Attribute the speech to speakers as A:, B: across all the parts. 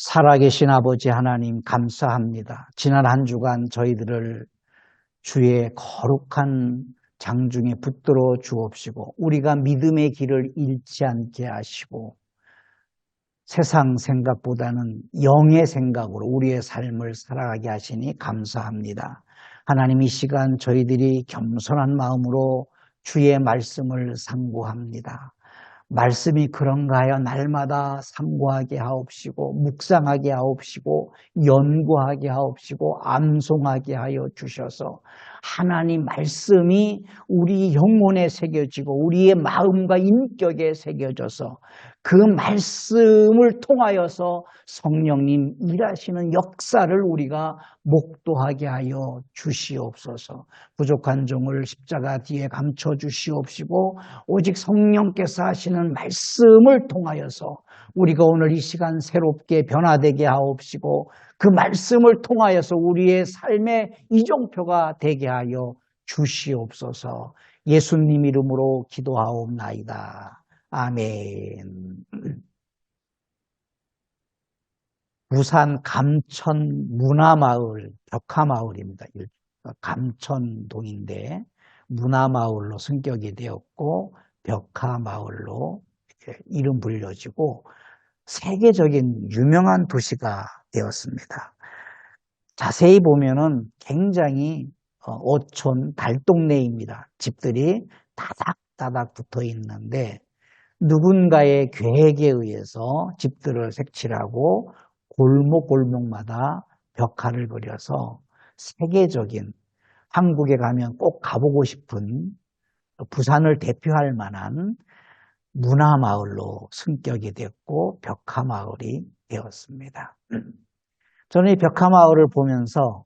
A: 살아계신 아버지 하나님 감사합니다. 지난 한 주간 저희들을 주의 거룩한 장중에 붙들어 주옵시고 우리가 믿음의 길을 잃지 않게 하시고 세상 생각보다는 영의 생각으로 우리의 삶을 살아가게 하시니 감사합니다. 하나님, 이 시간 저희들이 겸손한 마음으로 주의 말씀을 상고합니다. 말씀이 그런가 하여 날마다 상고하게 하옵시고 묵상하게 하옵시고 연구하게 하옵시고 암송하게 하여 주셔서 하나님 말씀이 우리 영혼에 새겨지고 우리의 마음과 인격에 새겨져서 그 말씀을 통하여서 성령님 일하시는 역사를 우리가 목도하게 하여 주시옵소서. 부족한 종을 십자가 뒤에 감춰 주시옵시고 오직 성령께서 하시는 말씀을 통하여서 우리가 오늘 이 시간 새롭게 변화되게 하옵시고 그 말씀을 통하여서 우리의 삶의 이정표가 되게 하여 주시옵소서. 예수님 이름으로 기도하옵나이다. 아멘. 부산 감천 문화마을 벽화마을입니다. 감천동인데 문화마을로 승격이 되었고 벽화마을로 이렇게 이름 불려지고 세계적인 유명한 도시가 되었습니다. 자세히 보면은 굉장히 어촌 달동네입니다. 집들이 다닥다닥 붙어 있는데 누군가의 계획에 의해서 집들을 색칠하고 골목골목마다 벽화를 그려서 세계적인, 한국에 가면 꼭 가보고 싶은 부산을 대표할 만한 문화마을로 승격이 됐고 벽화마을이 되었습니다. 저는 이 벽화마을을 보면서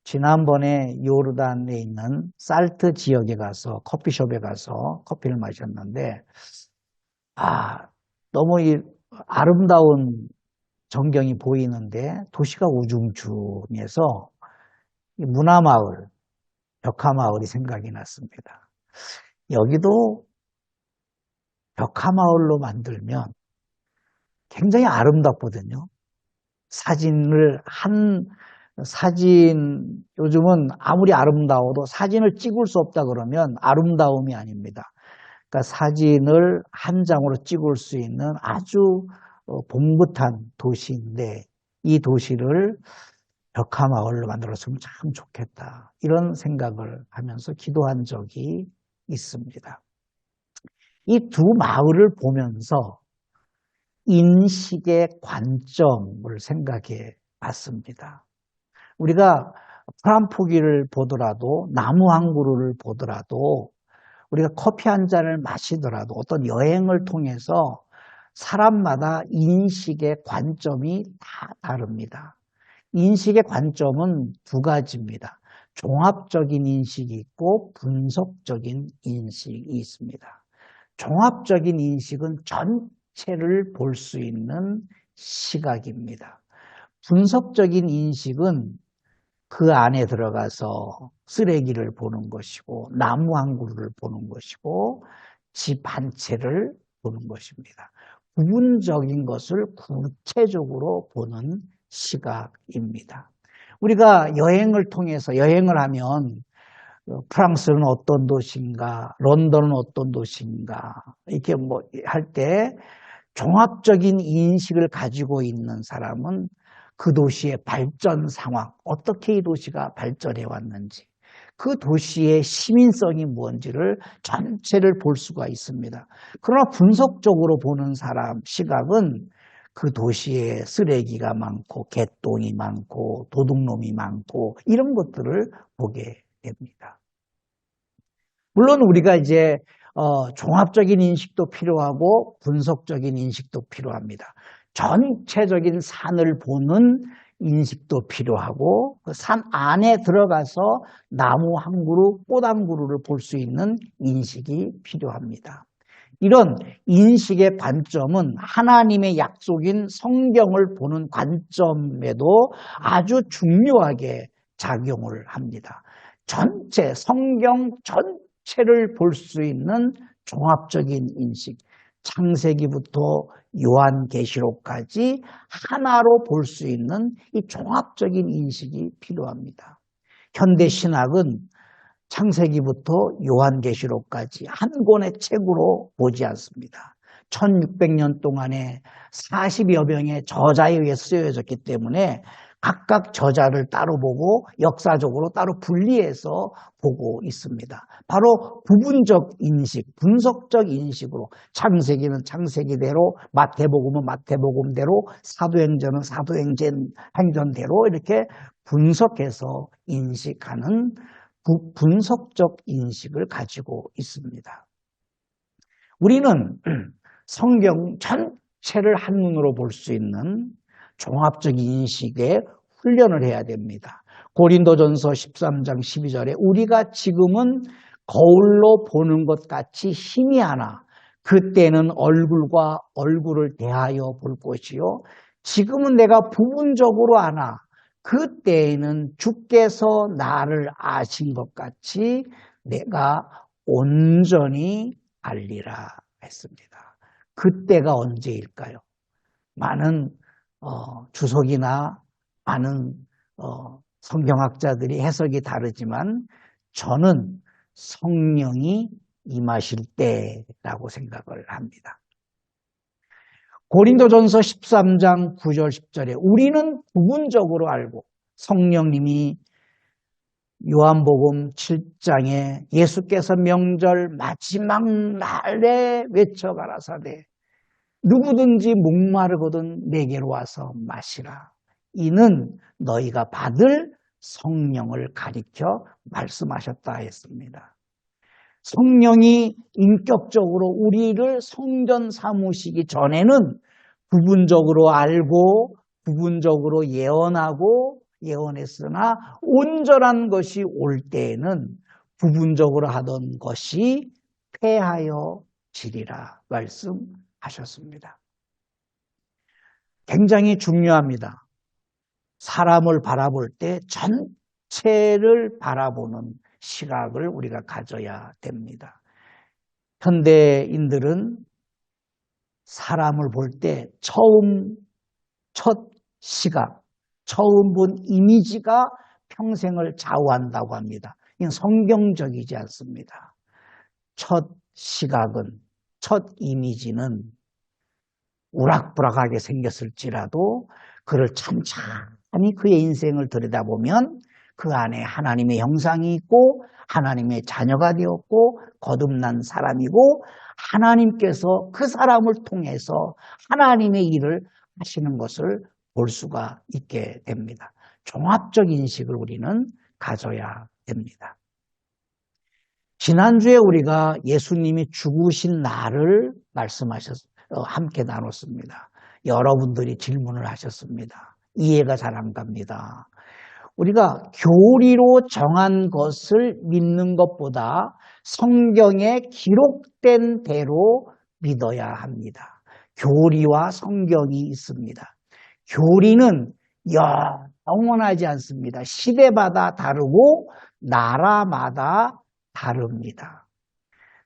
A: 지난번에 요르단에 있는 살트 지역에 가서 커피숍에 가서 커피를 마셨는데 너무 아름다운 전경이 보이는데 도시가 우중충해서 문화마을, 벽화마을이 생각이 났습니다. 여기도 벽화마을로 만들면 굉장히 아름답거든요. 요즘은 아무리 아름다워도 사진을 찍을 수 없다 그러면 아름다움이 아닙니다. 그러니까 사진을 한 장으로 찍을 수 있는 아주 봉긋한 도시인데 이 도시를 벽화마을로 만들었으면 참 좋겠다. 이런 생각을 하면서 기도한 적이 있습니다. 이 두 마을을 보면서 인식의 관점을 생각해 봤습니다. 우리가 프란포기를 보더라도 나무 한 그루를 보더라도 우리가 커피 한 잔을 마시더라도 어떤 여행을 통해서 사람마다 인식의 관점이 다 다릅니다. 인식의 관점은 두 가지입니다. 종합적인 인식이 있고 분석적인 인식이 있습니다. 종합적인 인식은 전체를 볼 수 있는 시각입니다. 분석적인 인식은 그 안에 들어가서 쓰레기를 보는 것이고 나무 한 그루를 보는 것이고 집 한 채를 보는 것입니다. 부분적인 것을 구체적으로 보는 시각입니다. 우리가 여행을 통해서 여행을 하면 프랑스는 어떤 도시인가, 런던은 어떤 도시인가 이렇게 할 때 종합적인 인식을 가지고 있는 사람은 그 도시의 발전 상황, 어떻게 이 도시가 발전해 왔는지, 그 도시의 시민성이 뭔지를 전체를 볼 수가 있습니다. 그러나 분석적으로 보는 사람 시각은 그 도시에 쓰레기가 많고 개똥이 많고 도둑놈이 많고 이런 것들을 보게 됩니다. 물론 우리가 이제 종합적인 인식도 필요하고 분석적인 인식도 필요합니다. 전체적인 산을 보는 인식도 필요하고 그 산 안에 들어가서 나무 한 그루, 꽃 한 그루를 볼 수 있는 인식이 필요합니다. 이런 인식의 관점은 하나님의 약속인 성경을 보는 관점에도 아주 중요하게 작용을 합니다. 성경 전체를 볼 수 있는 종합적인 인식. 창세기부터 요한계시록까지 하나로 볼 수 있는 이 종합적인 인식이 필요합니다. 현대 신학은 창세기부터 요한계시록까지 한 권의 책으로 보지 않습니다. 1600년 동안에 40여 명의 저자에 의해 쓰여졌기 때문에 각각 저자를 따로 보고 역사적으로 따로 분리해서 보고 있습니다. 바로 부분적 인식, 분석적 인식으로 창세기는 창세기대로, 마태복음은 마태복음대로, 사도행전은 사도행전대로 이렇게 분석해서 인식하는 분석적 인식을 가지고 있습니다. 우리는 성경 전체를 한눈으로 볼 수 있는 종합적 인식에 훈련을 해야 됩니다. 고린도전서 13장 12절에 우리가 지금은 거울로 보는 것 같이 희미하나 그때는 얼굴과 얼굴을 대하여 볼 것이요 지금은 내가 부분적으로 아나 그때에는 주께서 나를 아신 것 같이 내가 온전히 알리라 했습니다. 그때가 언제일까요? 많은 주석이나 많은 성경학자들이 해석이 다르지만 저는 성령이 임하실 때라고 생각을 합니다. 고린도전서 13장 9절 10절에 우리는 부분적으로 알고 성령님이 요한복음 7장에 예수께서 명절 마지막 날에 외쳐 가라사대 누구든지 목마르거든 내게로 와서 마시라. 이는 너희가 받을 성령을 가리켜 말씀하셨다 했습니다. 성령이 인격적으로 우리를 성전 삼으시기 전에는 부분적으로 알고 부분적으로 예언하고 예언했으나 온전한 것이 올 때에는 부분적으로 하던 것이 패하여 지리라 말씀하셨습니다. 굉장히 중요합니다. 사람을 바라볼 때 전체를 바라보는 시각을 우리가 가져야 됩니다. 현대인들은 사람을 볼 때 첫 시각, 처음 본 이미지가 평생을 좌우한다고 합니다. 이건 성경적이지 않습니다. 첫 시각은, 첫 이미지는 우락부락하게 생겼을지라도 그를 천천히 그의 인생을 들여다보면 그 안에 하나님의 형상이 있고 하나님의 자녀가 되었고 거듭난 사람이고 하나님께서 그 사람을 통해서 하나님의 일을 하시는 것을 볼 수가 있게 됩니다. 종합적 인식을 우리는 가져야 됩니다. 지난주에 우리가 예수님이 죽으신 날을 함께 나눴습니다. 여러분들이 질문을 하셨습니다. 이해가 잘 안 갑니다. 우리가 교리로 정한 것을 믿는 것보다 성경에 기록된 대로 믿어야 합니다. 교리와 성경이 있습니다. 교리는 영원하지 않습니다. 시대마다 다르고 나라마다 다릅니다.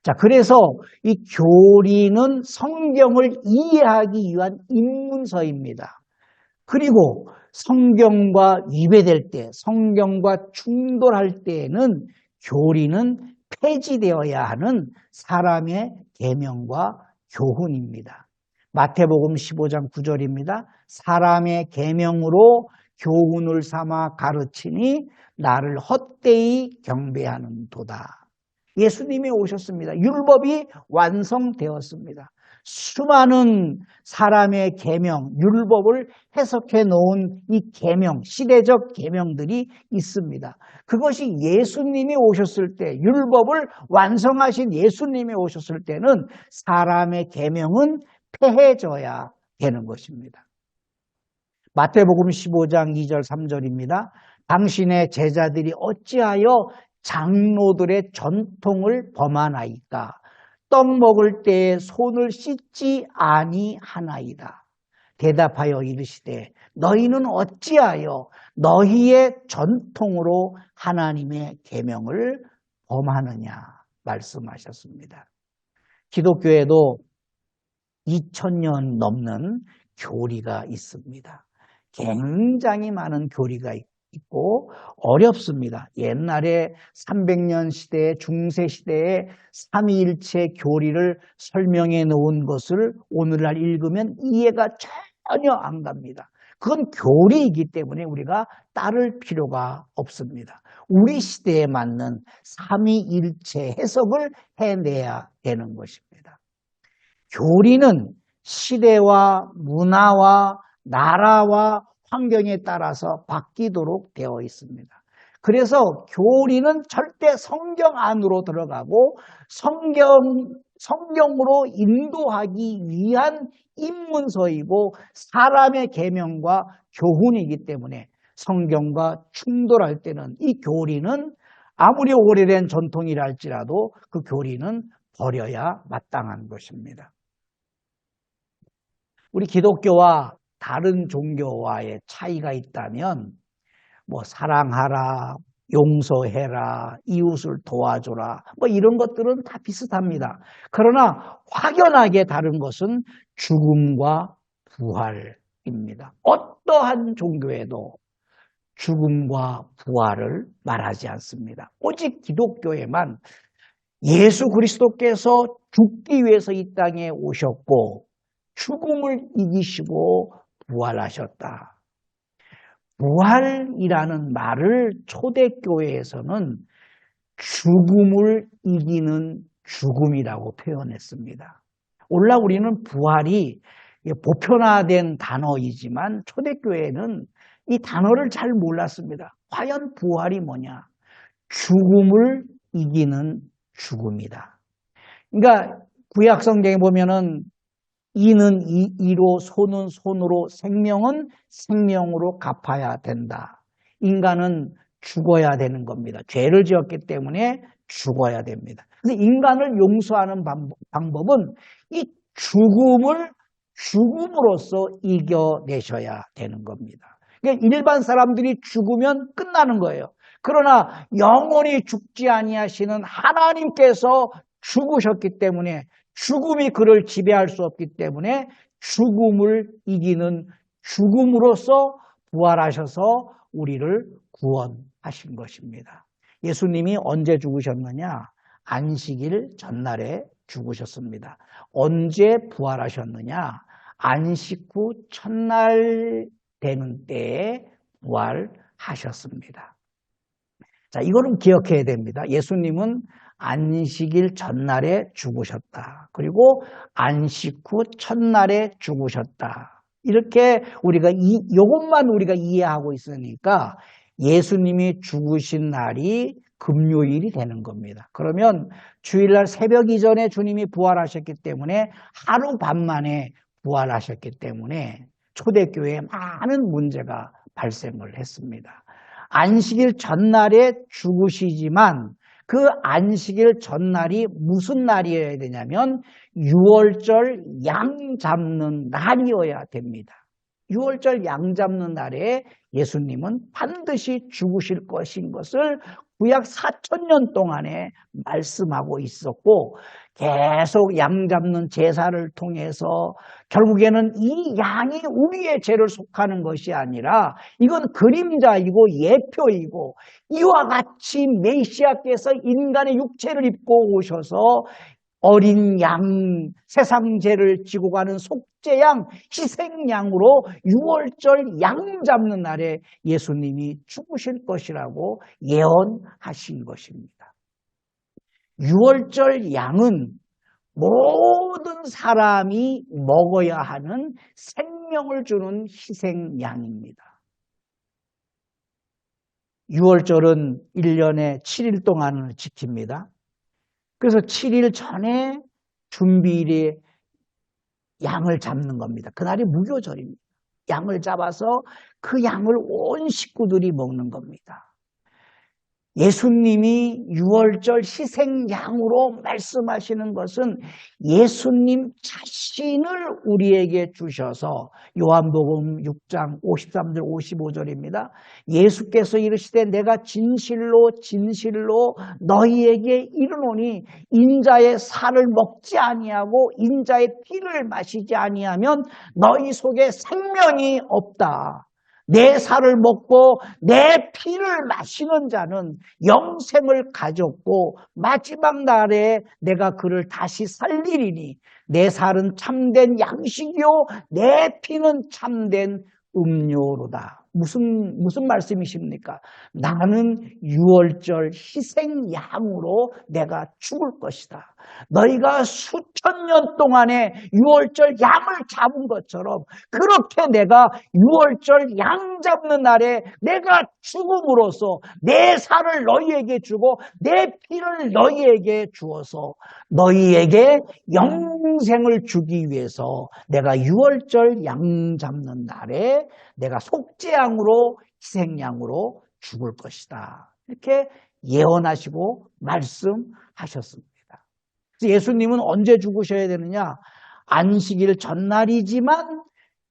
A: 자, 그래서 이 교리는 성경을 이해하기 위한 입문서입니다. 그리고 성경과 위배될 때, 성경과 충돌할 때에는 교리는 폐지되어야 하는 사람의 계명과 교훈입니다. 마태복음 15장 9절입니다. 사람의 계명으로 교훈을 삼아 가르치니 나를 헛되이 경배하는도다. 예수님이 오셨습니다. 율법이 완성되었습니다. 수많은 사람의 계명, 율법을 해석해 놓은 이 계명, 시대적 계명들이 있습니다. 그것이 예수님이 오셨을 때, 율법을 완성하신 예수님이 오셨을 때는 사람의 계명은 폐해져야 되는 것입니다. 마태복음 15장 2절 3절입니다. 당신의 제자들이 어찌하여 장로들의 전통을 범하나이까? 떡 먹을 때에 손을 씻지 아니하나이다. 대답하여 이르시되 너희는 어찌하여 너희의 전통으로 하나님의 계명을 범하느냐 말씀하셨습니다. 기독교에도 2000년 넘는 교리가 있습니다. 굉장히 많은 교리가 있고 어렵습니다. 옛날에 300년 시대에 중세 시대에 삼위일체 교리를 설명해 놓은 것을 오늘날 읽으면 이해가 전혀 안 갑니다. 그건 교리이기 때문에 우리가 따를 필요가 없습니다. 우리 시대에 맞는 삼위일체 해석을 해내야 되는 것입니다. 교리는 시대와 문화와 나라와 환경에 따라서 바뀌도록 되어 있습니다. 그래서 교리는 절대 성경 안으로 들어가고 성경으로 인도하기 위한 입문서이고 사람의 계명과 교훈이기 때문에 성경과 충돌할 때는 이 교리는 아무리 오래된 전통이라 할지라도 그 교리는 버려야 마땅한 것입니다. 우리 기독교와 다른 종교와의 차이가 있다면 뭐 사랑하라, 용서해라, 이웃을 도와줘라 뭐 이런 것들은 다 비슷합니다. 그러나 확연하게 다른 것은 죽음과 부활입니다. 어떠한 종교에도 죽음과 부활을 말하지 않습니다. 오직 기독교에만 예수 그리스도께서 죽기 위해서 이 땅에 오셨고 죽음을 이기시고 부활하셨다. 부활이라는 말을 초대교회에서는 죽음을 이기는 죽음이라고 표현했습니다. 오늘날 우리는 부활이 보편화된 단어이지만 초대교회는 이 단어를 잘 몰랐습니다. 과연 부활이 뭐냐? 죽음을 이기는 죽음이다. 그러니까 구약 성경에 보면은 이는 이로 손은 손으로 생명은 생명으로 갚아야 된다. 인간은 죽어야 되는 겁니다. 죄를 지었기 때문에 죽어야 됩니다. 그래서 인간을 용서하는 방법은 이 죽음을 죽음으로써 이겨내셔야 되는 겁니다. 그러니까 일반 사람들이 죽으면 끝나는 거예요. 그러나 영원히 죽지 아니하시는 하나님께서 죽으셨기 때문에 죽음이 그를 지배할 수 없기 때문에 죽음을 이기는 죽음으로써 부활하셔서 우리를 구원하신 것입니다. 예수님이 언제 죽으셨느냐? 안식일 전날에 죽으셨습니다. 언제 부활하셨느냐? 안식 후 첫날 되는 때에 부활하셨습니다. 자, 이거는 기억해야 됩니다. 예수님은 안식일 전날에 죽으셨다. 그리고 안식 후 첫날에 죽으셨다. 이렇게 이것만 우리가 이해하고 있으니까 예수님이 죽으신 날이 금요일이 되는 겁니다. 그러면 주일날 새벽 이전에 주님이 부활하셨기 때문에 하루 반 만에 부활하셨기 때문에 초대교회에 많은 문제가 발생을 했습니다. 안식일 전날에 죽으시지만 그 안식일 전날이 무슨 날이어야 되냐면 6월절 양 잡는 날이어야 됩니다. 6월절 양 잡는 날에 예수님은 반드시 죽으실 것인 것을 구약 4000년 동안에 말씀하고 있었고 계속 양 잡는 제사를 통해서 결국에는 이 양이 우리의 죄를 속하는 것이 아니라 이건 그림자이고 예표이고 이와 같이 메시아께서 인간의 육체를 입고 오셔서 어린 양, 세상 죄를 지고 가는 속죄양, 희생양으로 6월절 양 잡는 날에 예수님이 죽으실 것이라고 예언하신 것입니다. 6월절 양은 모든 사람이 먹어야 하는 생명을 주는 희생양입니다. 6월절은 1년에 7일 동안을 지킵니다. 그래서 7일 전에 준비일에 양을 잡는 겁니다. 그날이 무교절입니다. 양을 잡아서 그 양을 온 식구들이 먹는 겁니다. 예수님이 유월절 희생양으로 말씀하시는 것은 예수님 자신을 우리에게 주셔서 요한복음 6장 53절 55절입니다. 예수께서 이르시되 내가 진실로 진실로 너희에게 이르노니 인자의 살을 먹지 아니하고 인자의 피를 마시지 아니하면 너희 속에 생명이 없다. 내 살을 먹고 내 피를 마시는 자는 영생을 가졌고 마지막 날에 내가 그를 다시 살리리니 내 살은 참된 양식이요 내 피는 참된 음료로다. 무슨 말씀이십니까? 나는 유월절 희생양으로 내가 죽을 것이다. 너희가 수천 년 동안에 유월절 양을 잡은 것처럼 그렇게 내가 유월절 양 잡는 날에 내가 죽음으로써 내 살을 너희에게 주고 내 피를 너희에게 주어서 너희에게 영생을 주기 위해서 내가 유월절 양 잡는 날에 내가 속죄양으로 희생양으로 죽을 것이다. 이렇게 예언하시고 말씀하셨습니다. 예수님은 언제 죽으셔야 되느냐? 안식일 전날이지만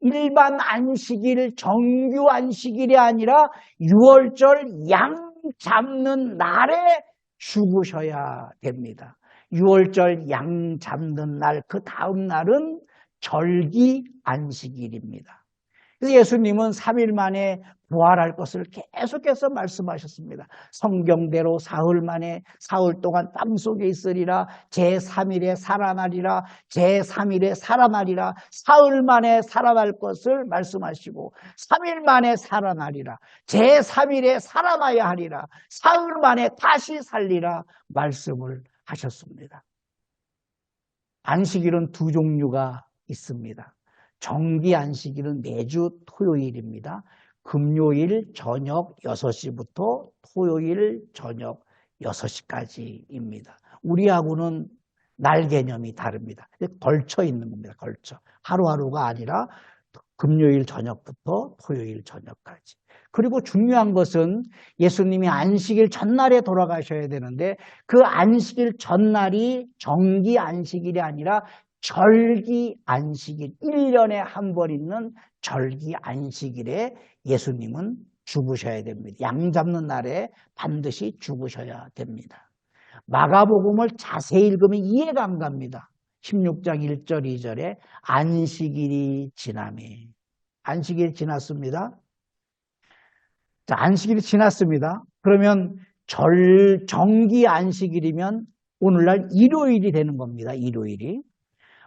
A: 일반 안식일, 정규 안식일이 아니라 유월절 양 잡는 날에 죽으셔야 됩니다. 유월절 양 잡는 날, 그 다음 날은 절기 안식일입니다. 그래서 예수님은 3일 만에 부활할 것을 계속해서 말씀하셨습니다. 성경대로 사흘 만에 사흘 동안 땅속에 있으리라. 제3일에 살아나리라. 제3일에 살아나리라. 사흘 만에 살아날 것을 말씀하시고 3일 만에 살아나리라. 제3일에 살아나야 하리라. 사흘 만에 다시 살리라 말씀을 하셨습니다. 안식일은 두 종류가 있습니다. 정기 안식일은 매주 토요일입니다. 금요일 저녁 6시부터 토요일 저녁 6시까지입니다. 우리하고는 날 개념이 다릅니다. 걸쳐 있는 겁니다. 걸쳐. 하루하루가 아니라 금요일 저녁부터 토요일 저녁까지. 그리고 중요한 것은 예수님이 안식일 전날에 돌아가셔야 되는데 그 안식일 전날이 정기 안식일이 아니라 절기 안식일, 1년에 한 번 있는 절기 안식일에 예수님은 죽으셔야 됩니다. 양 잡는 날에 반드시 죽으셔야 됩니다. 마가복음을 자세히 읽으면 이해가 안 갑니다. 16장 1절 2절에 안식일이 지나매. 안식일이 지났습니다. 자, 안식일이 지났습니다. 그러면 정기 안식일이면 오늘날 일요일이 되는 겁니다. 일요일이.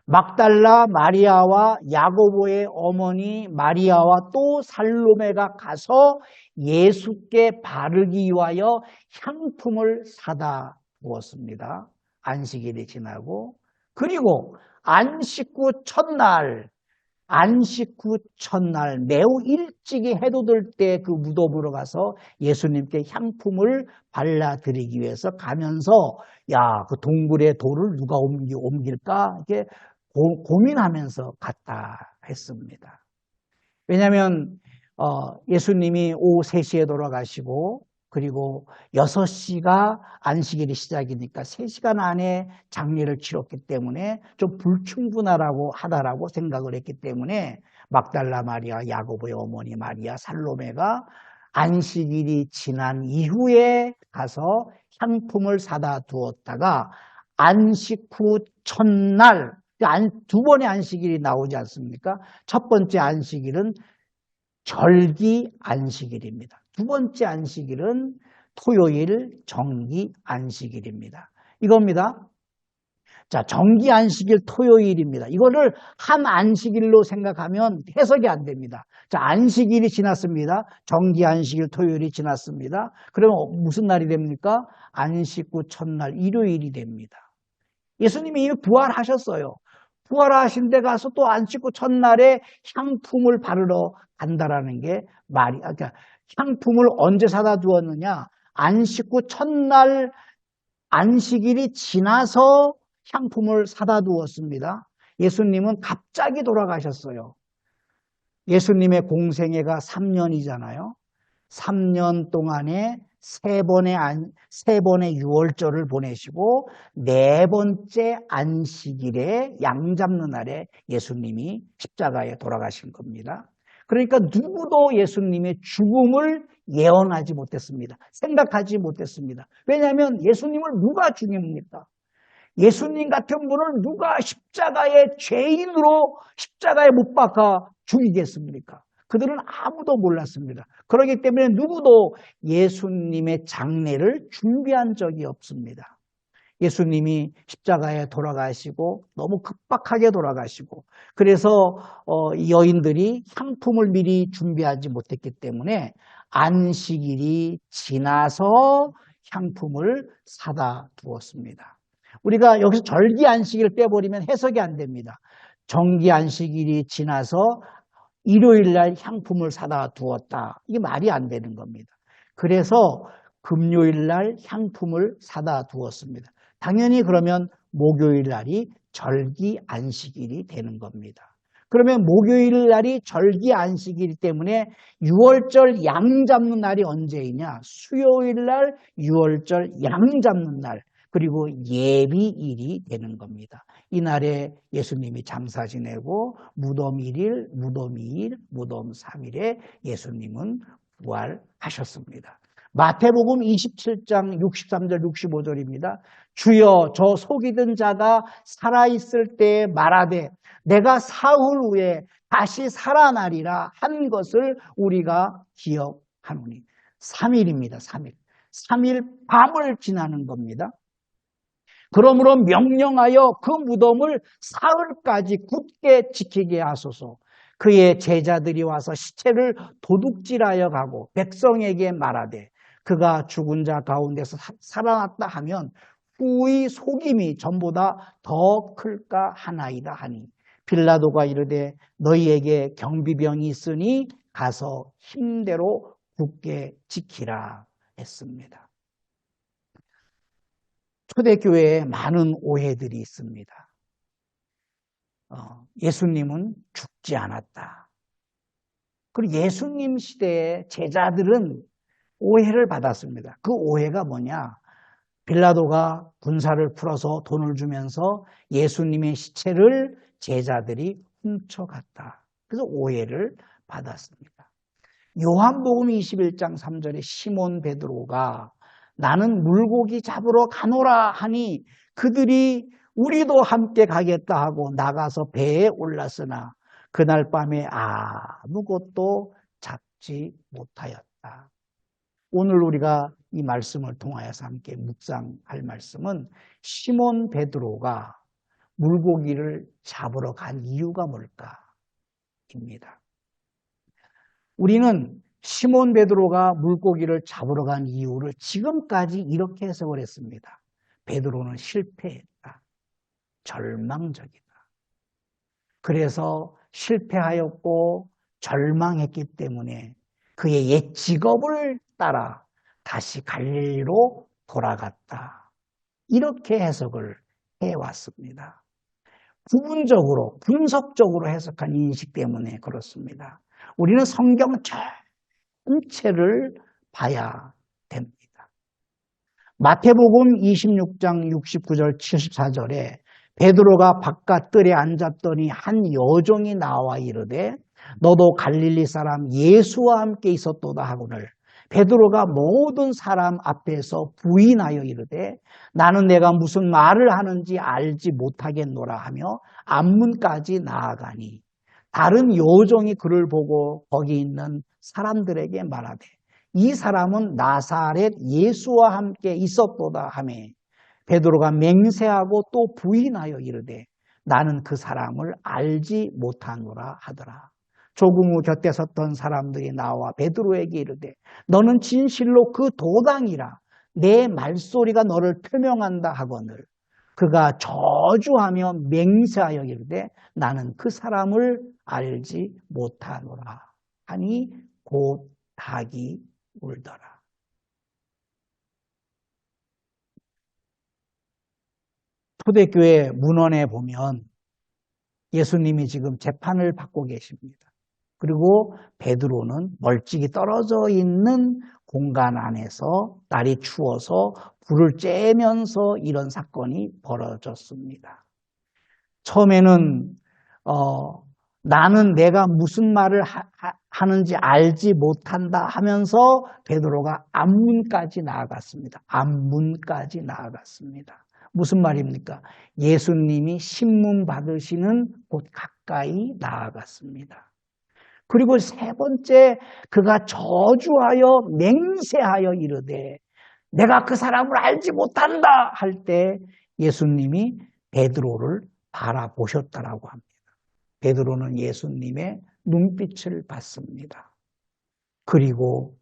A: 막달라 마리아와 야고보의 어머니 마리아와 또 살로메가 가서 예수께 바르기 위하여 향품을 사다 두었습니다. 안식일이 지나고 그리고 안식 후 첫날 매우 일찍이 해도 될 때 그 무덤으로 가서 예수님께 향품을 발라드리기 위해서 가면서 야, 그 동굴에 돌을 누가 옮길까? 이렇게 고민하면서 갔다 했습니다. 왜냐하면 예수님이 오후 3시에 돌아가시고 그리고 6시가 안식일이 시작이니까 3시간 안에 장례를 치렀기 때문에 좀 불충분하다고 생각을 했기 때문에 막달라 마리아, 야고보의 어머니 마리아, 살로메가 안식일이 지난 이후에 가서 향품을 사다 두었다가 안식 후 첫날 두 번의 안식일이 나오지 않습니까? 첫 번째 안식일은 절기 안식일입니다. 두 번째 안식일은 토요일 정기 안식일입니다. 이겁니다. 자, 정기 안식일 토요일입니다. 이거를 한 안식일로 생각하면 해석이 안 됩니다. 자, 안식일이 지났습니다. 정기 안식일 토요일이 지났습니다. 그러면 무슨 날이 됩니까? 안식 후 첫날 일요일이 됩니다. 예수님이 이미 부활하셨어요. 부활하신 데 가서 또 안식 후 첫날에 향품을 바르러 간다라는 게 그러니까 향품을 언제 사다 두었느냐? 안식 후 첫날 안식일이 지나서 향품을 사다 두었습니다. 예수님은 갑자기 돌아가셨어요. 예수님의 공생애가 3년이잖아요. 3년 동안에 세 번의 유월절을 보내시고 네 번째 안식일에 양 잡는 날에 예수님이 십자가에 돌아가신 겁니다. 그러니까 누구도 예수님의 죽음을 예언하지 못했습니다. 생각하지 못했습니다. 왜냐하면 예수님을 누가 죽입니까? 예수님 같은 분을 누가 십자가의 죄인으로 십자가에 못 박아 죽이겠습니까? 그들은 아무도 몰랐습니다. 그렇기 때문에 누구도 예수님의 장례를 준비한 적이 없습니다. 예수님이 십자가에 돌아가시고 너무 급박하게 돌아가시고 그래서 여인들이 향품을 미리 준비하지 못했기 때문에 안식일이 지나서 향품을 사다 두었습니다. 우리가 여기서 절기 안식일을 빼버리면 해석이 안 됩니다. 정기 안식일이 지나서 일요일 날 향품을 사다 두었다. 이게 말이 안 되는 겁니다. 그래서 금요일 날 향품을 사다 두었습니다. 당연히 그러면 목요일 날이 절기 안식일이 되는 겁니다. 그러면 목요일 날이 절기 안식이기 때문에 6월절 양 잡는 날이 언제이냐? 수요일 날 6월절 양 잡는 날. 그리고 예비일이 되는 겁니다. 이날에 예수님이 장사 지내고 무덤 1일, 무덤 2일, 무덤 3일에 예수님은 부활하셨습니다. 마태복음 27장 63절 65절입니다. 주여 저 속이던 자가 살아있을 때 말하되 내가 사흘 후에 다시 살아나리라 한 것을 우리가 기억하노니. 3일입니다. 3일. 3일 밤을 지나는 겁니다. 그러므로 명령하여 그 무덤을 사흘까지 굳게 지키게 하소서. 그의 제자들이 와서 시체를 도둑질하여 가고 백성에게 말하되 그가 죽은 자 가운데서 살아났다 하면 후의 속임이 전보다 더 클까 하나이다 하니 빌라도가 이르되 너희에게 경비병이 있으니 가서 힘대로 굳게 지키라 했습니다. 초대교회에 많은 오해들이 있습니다. 예수님은 죽지 않았다. 그리고 예수님 시대의 제자들은 오해를 받았습니다. 그 오해가 뭐냐? 빌라도가 군사를 풀어서 돈을 주면서 예수님의 시체를 제자들이 훔쳐갔다. 그래서 오해를 받았습니다. 요한복음 21장 3절에 시몬 베드로가 나는 물고기 잡으러 가노라 하니 그들이 우리도 함께 가겠다 하고 나가서 배에 올랐으나 그날 밤에 아무것도 잡지 못하였다. 오늘 우리가 이 말씀을 통하여서 함께 묵상할 말씀은 시몬 베드로가 물고기를 잡으러 간 이유가 뭘까입니다. 우리는 시몬 베드로가 물고기를 잡으러 간 이유를 지금까지 이렇게 해석을 했습니다. 베드로는 실패했다. 절망적이다. 그래서 실패하였고 절망했기 때문에 그의 옛 직업을 따라 다시 갈릴리로 돌아갔다. 이렇게 해석을 해왔습니다. 부분적으로, 분석적으로 해석한 인식 때문에 그렇습니다. 우리는 성경 전체를 봐야 됩니다. 마태복음 26장 69절 74절에 베드로가 바깥 뜰에 앉았더니 한 여종이 나와 이르되 너도 갈릴리 사람 예수와 함께 있었도다 하거늘 베드로가 모든 사람 앞에서 부인하여 이르되 나는 내가 무슨 말을 하는지 알지 못하겠노라 하며 앞문까지 나아가니 다른 여종이 그를 보고 거기 있는 사람들에게 말하되 이 사람은 나사렛 예수와 함께 있었도다 하며 베드로가 맹세하고 또 부인하여 이르되 나는 그 사람을 알지 못하노라 하더라. 조금 후 곁에 섰던 사람들이 나와 베드로에게 이르되 너는 진실로 그 도당이라 내 말소리가 너를 표명한다 하거늘 그가 저주하며 맹세하여 이르되 나는 그 사람을 알지 못하노라 하니 곧 닭이 울더라. 초대교회 문헌에 보면 예수님이 지금 재판을 받고 계십니다. 그리고 베드로는 멀찍이 떨어져 있는 공간 안에서 날이 추워서 불을 쬐면서 이런 사건이 벌어졌습니다. 처음에는 나는 내가 무슨 말을 하는지 알지 못한다 하면서 베드로가 앞문까지 나아갔습니다. 앞문까지 나아갔습니다. 무슨 말입니까? 예수님이 신문 받으시는 곳 가까이 나아갔습니다. 그리고 세 번째, 그가 저주하여 맹세하여 이르되 내가 그 사람을 알지 못한다 할 때 예수님이 베드로를 바라보셨다라고 합니다. 베드로는 예수님의 눈빛을 받습니다. 그리고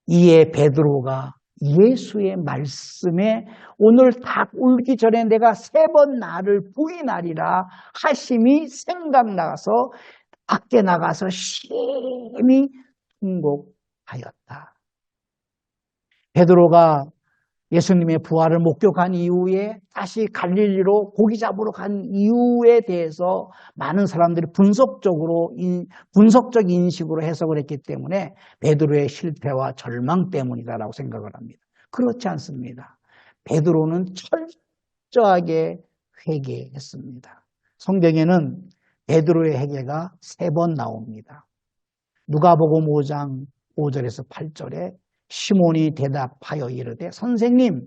A: 이에 베드로가 예수의 말씀에 오늘 닭 울기 전에 내가 3번 나를 부인하리라 하심이 생각나서 밖에 나가서 심히 통곡하였다. 베드로가 예수님의 부활을 목격한 이후에 다시 갈릴리로 고기 잡으러 간 이유에 대해서 많은 사람들이 분석적 인식으로 해석을 했기 때문에 베드로의 실패와 절망 때문이다라고 생각을 합니다. 그렇지 않습니다. 베드로는 철저하게 회개했습니다. 성경에는 베드로의 회개가 3번 나옵니다. 누가복음 5장 5절에서 8절에 시몬이 대답하여 이르되 선생님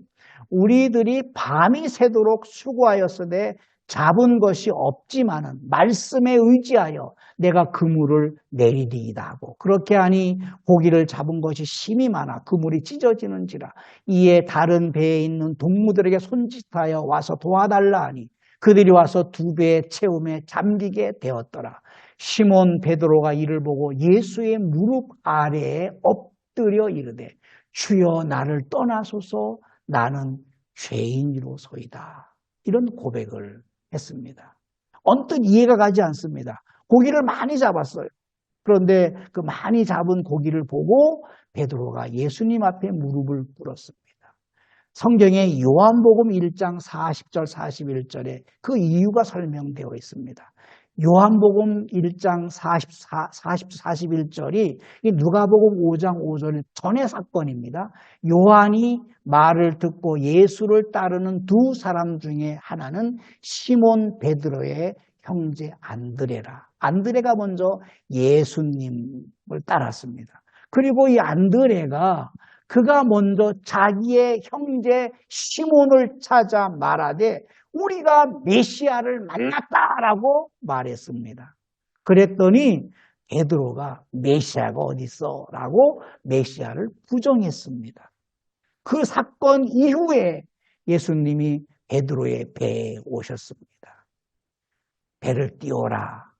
A: 우리들이 밤이 새도록 수고하였으되 잡은 것이 없지만은 말씀에 의지하여 내가 그물을 내리리이다 하고 그렇게 하니 고기를 잡은 것이 심히 많아 그물이 찢어지는지라 이에 다른 배에 있는 동무들에게 손짓하여 와서 도와달라 하니 그들이 와서 2배의 채움에 잠기게 되었더라. 시몬 베드로가 이를 보고 예수의 무릎 아래에 엎드려 이르되 주여 나를 떠나소서 나는 죄인이로소이다. 이런 고백을 했습니다. 언뜻 이해가 가지 않습니다. 고기를 많이 잡았어요. 그런데 그 많이 잡은 고기를 보고 베드로가 예수님 앞에 무릎을 꿇었습니다. 성경에 요한복음 1장 40절 41절에 그 이유가 설명되어 있습니다. 요한복음 1장 41절이 누가복음 5장 5절 전의 사건입니다. 요한이 말을 듣고 예수를 따르는 2사람 중에 하나는 시몬 베드로의 형제 안드레라. 안드레가 먼저 예수님을 따랐습니다. 그리고 이 안드레가 그가 먼저 자기의 형제 시몬을 찾아 말하되 우리가 메시아를 만났다라고 말했습니다. 그랬더니 베드로가 메시아가 어디 있어? 라고 메시아를 부정했습니다. 그 사건 이후에 예수님이 베드로의 배에 오셨습니다. 배를 띄워라.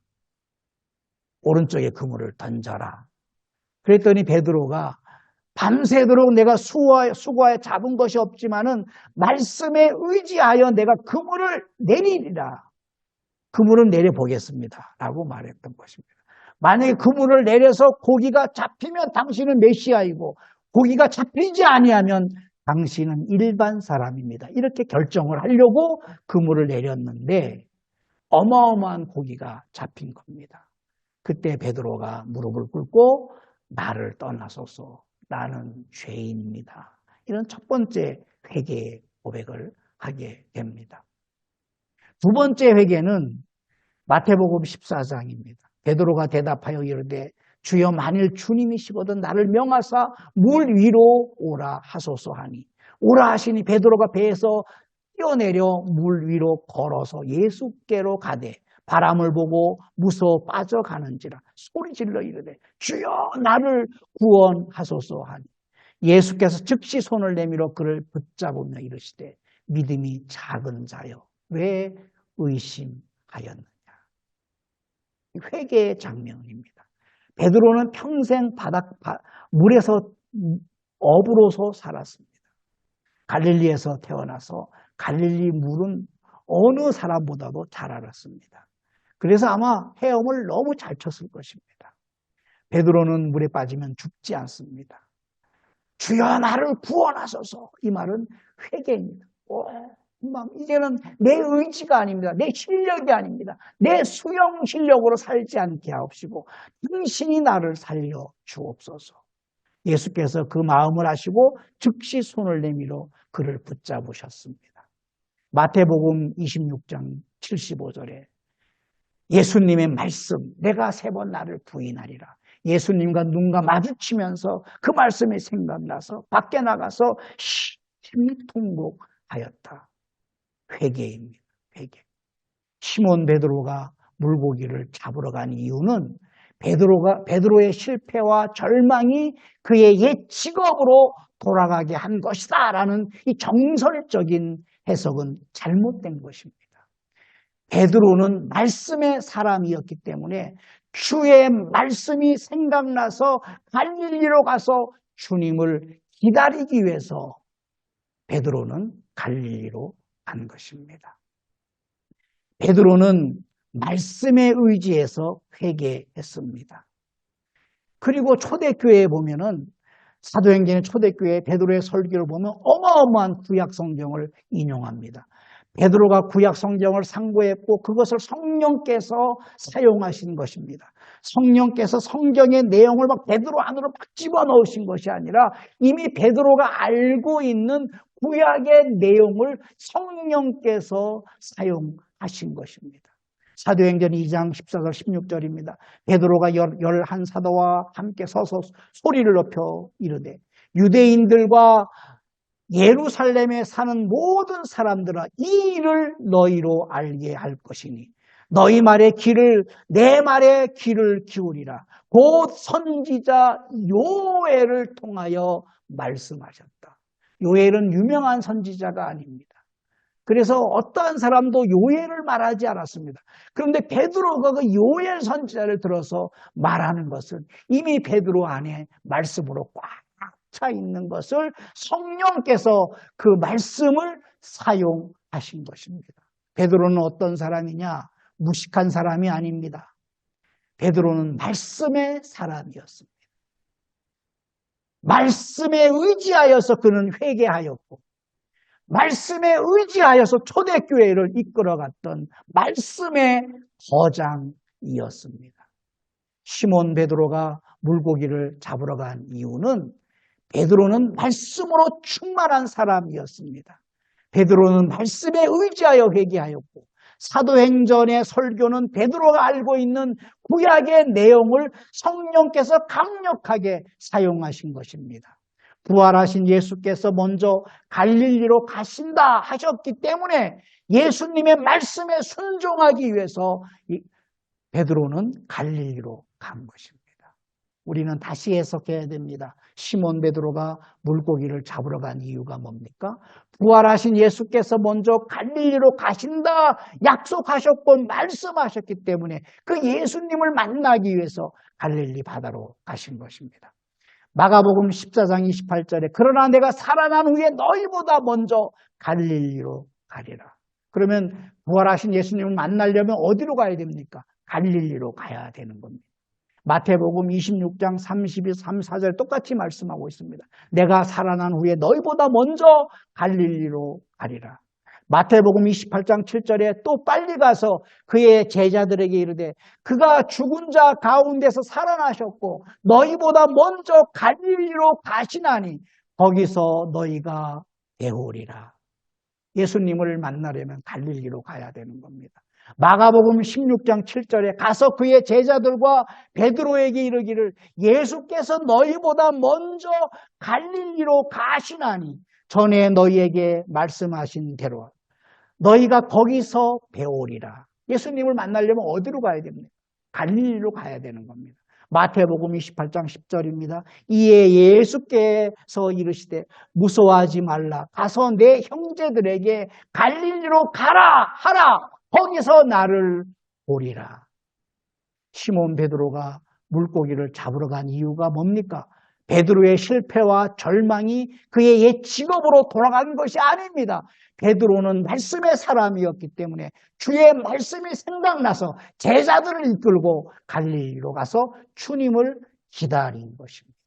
A: 오른쪽에 그물을 던져라. 그랬더니 베드로가 밤새도록 내가 수고하여 잡은 것이 없지만은 말씀에 의지하여 내가 그물을 내리리라. 그물을 내려보겠습니다. 라고 말했던 것입니다. 만약에 그물을 내려서 고기가 잡히면 당신은 메시아이고 고기가 잡히지 아니하면 당신은 일반 사람입니다. 이렇게 결정을 하려고 그물을 내렸는데 어마어마한 고기가 잡힌 겁니다. 그때 베드로가 무릎을 꿇고 나를 떠나소서. 나는 죄인입니다. 이런 첫 번째 회개의 고백을 하게 됩니다. 두 번째 회개는 마태복음 14장입니다. 베드로가 대답하여 이르되 주여 만일 주님이시거든 나를 명하사 물 위로 오라 하소서 하니 오라 하시니 베드로가 배에서 뛰어내려 물 위로 걸어서 예수께로 가되 바람을 보고 무서워 빠져가는지라 소리질러 이르되 주여 나를 구원하소서 하니 예수께서 즉시 손을 내밀어 그를 붙잡으며 이르시되 믿음이 작은 자여 왜 의심하였느냐. 회개의 장면입니다. 베드로는 평생 물에서 어부로서 살았습니다. 갈릴리에서 태어나서 갈릴리 물은 어느 사람보다도 잘 알았습니다. 그래서 아마 헤엄을 너무 잘 쳤을 것입니다. 베드로는 물에 빠지면 죽지 않습니다. 주여 나를 구원하소서. 이 말은 회개입니다. 이제는 내 의지가 아닙니다. 내 실력이 아닙니다. 내 수영 실력으로 살지 않게 하옵시고 당신이 나를 살려 주옵소서. 예수께서 그 마음을 아시고 즉시 손을 내밀어 그를 붙잡으셨습니다. 마태복음 26장 75절에 예수님의 말씀, 내가 3번 나를 부인하리라. 예수님과 눈과 마주치면서 그 말씀이 생각나서 밖에 나가서 심통곡하였다. 회개입니다. 회개. 시몬 베드로가 물고기를 잡으러 간 이유는 베드로의 실패와 절망이 그의 옛 직업으로 돌아가게 한 것이다라는 이 정설적인 해석은 잘못된 것입니다. 베드로는 말씀의 사람이었기 때문에 주의 말씀이 생각나서 갈릴리로 가서 주님을 기다리기 위해서 베드로는 갈릴리로 간 것입니다. 베드로는 말씀에 의지해서 회개했습니다. 그리고 초대교회에 보면은 사도행전의 초대교회 베드로의 설교를 보면 어마어마한 구약 성경을 인용합니다. 베드로가 구약 성경을 상고했고 그것을 성령께서 사용하신 것입니다. 성령께서 성경의 내용을 막 베드로 안으로 막 집어넣으신 것이 아니라 이미 베드로가 알고 있는 구약의 내용을 성령께서 사용하신 것입니다. 사도행전 2장 14절 16절입니다. 베드로가 11사도와 함께 서서 소리를 높여 이르되 유대인들과 예루살렘에 사는 모든 사람들아 이 일을 너희로 알게 할 것이니 너희 말의 귀를 내 말의 귀를 기울이라. 곧 선지자 요엘을 통하여 말씀하셨다. 요엘은 유명한 선지자가 아닙니다. 그래서 어떠한 사람도 요엘을 말하지 않았습니다. 그런데 베드로가 그 요엘 선지자를 들어서 말하는 것은 이미 베드로 안에 말씀으로 꽉 차 있는 것을 성령께서 그 말씀을 사용하신 것입니다. 베드로는 어떤 사람이냐? 무식한 사람이 아닙니다. 베드로는 말씀의 사람이었습니다. 말씀에 의지하여서 그는 회개하였고 말씀에 의지하여서 초대교회를 이끌어갔던 말씀의 거장이었습니다. 시몬 베드로가 물고기를 잡으러 간 이유는 베드로는 말씀으로 충만한 사람이었습니다. 베드로는 말씀에 의지하여 회개하였고 사도행전의 설교는 베드로가 알고 있는 구약의 내용을 성령께서 강력하게 사용하신 것입니다. 부활하신 예수께서 먼저 갈릴리로 가신다 하셨기 때문에 예수님의 말씀에 순종하기 위해서 베드로는 갈릴리로 간 것입니다. 우리는 다시 해석해야 됩니다. 시몬 베드로가 물고기를 잡으러 간 이유가 뭡니까? 부활하신 예수께서 먼저 갈릴리로 가신다 약속하셨고 말씀하셨기 때문에 그 예수님을 만나기 위해서 갈릴리 바다로 가신 것입니다. 마가복음 14장 28절에 그러나 내가 살아난 후에 너희보다 먼저 갈릴리로 가리라. 그러면 부활하신 예수님을 만나려면 어디로 가야 됩니까? 갈릴리로 가야 되는 겁니다. 마태복음 26장 32, 34절 똑같이 말씀하고 있습니다. 내가 살아난 후에 너희보다 먼저 갈릴리로 가리라. 마태복음 28장 7절에 또 빨리 가서 그의 제자들에게 이르되 그가 죽은 자 가운데서 살아나셨고 너희보다 먼저 갈릴리로 가시나니 거기서 너희가 배우리라. 예수님을 만나려면 갈릴리로 가야 되는 겁니다. 마가복음 16장 7절에 가서 그의 제자들과 베드로에게 이르기를 예수께서 너희보다 먼저 갈릴리로 가시나니 전에 너희에게 말씀하신 대로 너희가 거기서 배우리라. 예수님을 만나려면 어디로 가야 됩니까? 갈릴리로 가야 되는 겁니다. 마태복음 28장 10절입니다. 이에 예수께서 이르시되 무서워하지 말라. 가서 내 형제들에게 갈릴리로 가라 하라. 거기서 나를 보리라. 시몬 베드로가 물고기를 잡으러 간 이유가 뭡니까? 베드로의 실패와 절망이 그의 옛 직업으로 돌아간 것이 아닙니다. 베드로는 말씀의 사람이었기 때문에 주의 말씀이 생각나서 제자들을 이끌고 갈릴리로 가서 주님을 기다린 것입니다.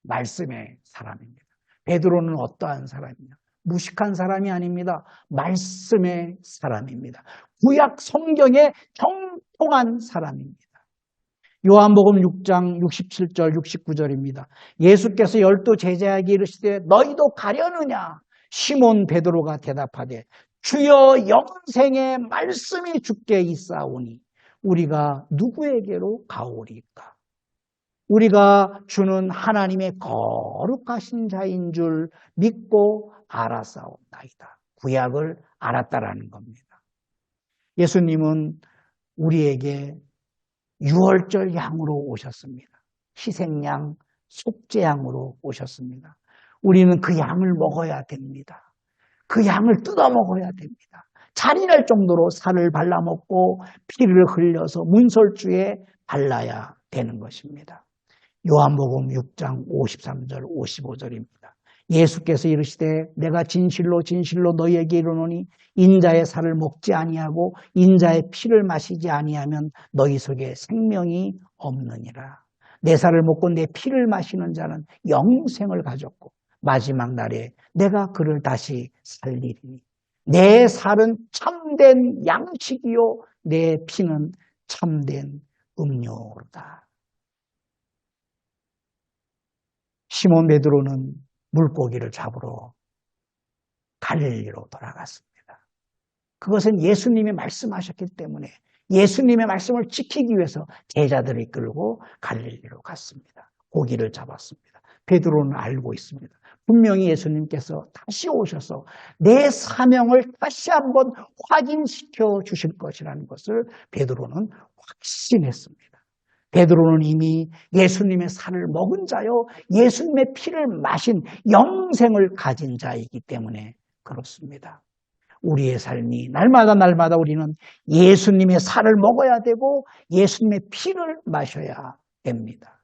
A: 말씀의 사람입니다. 베드로는 어떠한 사람이냐? 무식한 사람이 아닙니다. 말씀의 사람입니다. 구약 성경에 정통한 사람입니다. 요한복음 6장 67절 69절입니다. 예수께서 12 제자에게 이르시되 너희도 가려느냐? 시몬 베드로가 대답하되 주여 영생의 말씀이 주께 있사오니 우리가 누구에게로 가오리까? 우리가 주는 하나님의 거룩하신 자인 줄 믿고 알았사옵나이다. 구약을 알았다라는 겁니다. 예수님은 우리에게 유월절 양으로 오셨습니다. 희생양, 속죄양으로 오셨습니다. 우리는 그 양을 먹어야 됩니다. 그 양을 뜯어 먹어야 됩니다. 잔인할 정도로 살을 발라먹고 피를 흘려서 문설주에 발라야 되는 것입니다. 요한복음 6장 53절 55절입니다. 예수께서 이르시되 내가 진실로 진실로 너희에게 이르노니 인자의 살을 먹지 아니하고 인자의 피를 마시지 아니하면 너희 속에 생명이 없느니라. 내 살을 먹고 내 피를 마시는 자는 영생을 가졌고 마지막 날에 내가 그를 다시 살리리니 내 살은 참된 양식이요 내 피는 참된 음료로다. 시몬 베드로는 물고기를 잡으러 갈릴리로 돌아갔습니다. 그것은 예수님이 말씀하셨기 때문에 예수님의 말씀을 지키기 위해서 제자들을 이끌고 갈릴리로 갔습니다. 고기를 잡았습니다. 베드로는 알고 있습니다. 분명히 예수님께서 다시 오셔서 내 사명을 다시 한번 확인시켜 주실 것이라는 것을 베드로는 확신했습니다. 베드로는 이미 예수님의 살을 먹은 자요, 예수님의 피를 마신 영생을 가진 자이기 때문에 그렇습니다. 우리의 삶이 날마다 우리는 예수님의 살을 먹어야 되고 예수님의 피를 마셔야 됩니다.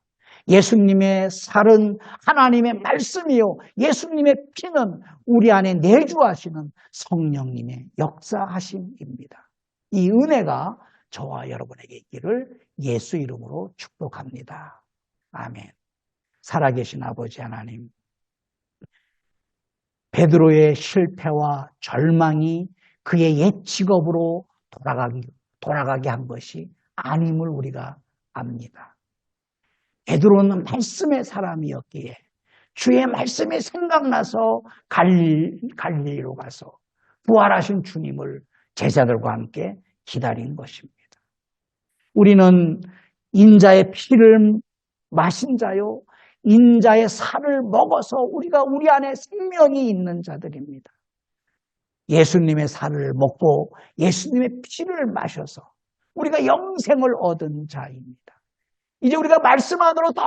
A: 예수님의 살은 하나님의 말씀이요, 예수님의 피는 우리 안에 내주하시는 성령님의 역사하심입니다. 이 은혜가 저와 여러분에게 있기를 예수 이름으로 축복합니다. 아멘. 살아계신 아버지 하나님, 베드로의 실패와 절망이 그의 옛 직업으로 돌아가게 한 것이 아님을 우리가 압니다. 베드로는 말씀의 사람이었기에 주의 말씀이 생각나서 갈릴리로 가서 부활하신 주님을 제자들과 함께 기다린 것입니다. 우리는 인자의 피를 마신 자요, 인자의 살을 먹어서 우리가 우리 안에 생명이 있는 자들입니다. 예수님의 살을 먹고 예수님의 피를 마셔서 우리가 영생을 얻은 자입니다. 이제 우리가 말씀 안으로 더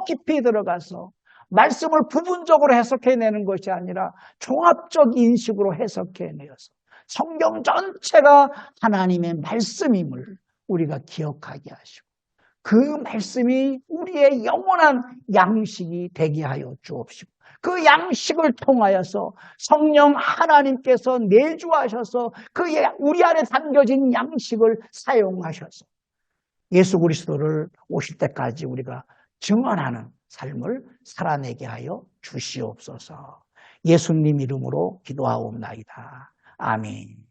A: 깊이 들어가서 말씀을 부분적으로 해석해내는 것이 아니라 종합적 인식으로 해석해내어서 성경 전체가 하나님의 말씀임을 우리가 기억하게 하시고 그 말씀이 우리의 영원한 양식이 되게 하여 주옵시고 그 양식을 통하여서 성령 하나님께서 내주하셔서 그 우리 안에 담겨진 양식을 사용하셔서 예수 그리스도를 오실 때까지 우리가 증언하는 삶을 살아내게 하여 주시옵소서. 예수님 이름으로 기도하옵나이다. 아멘.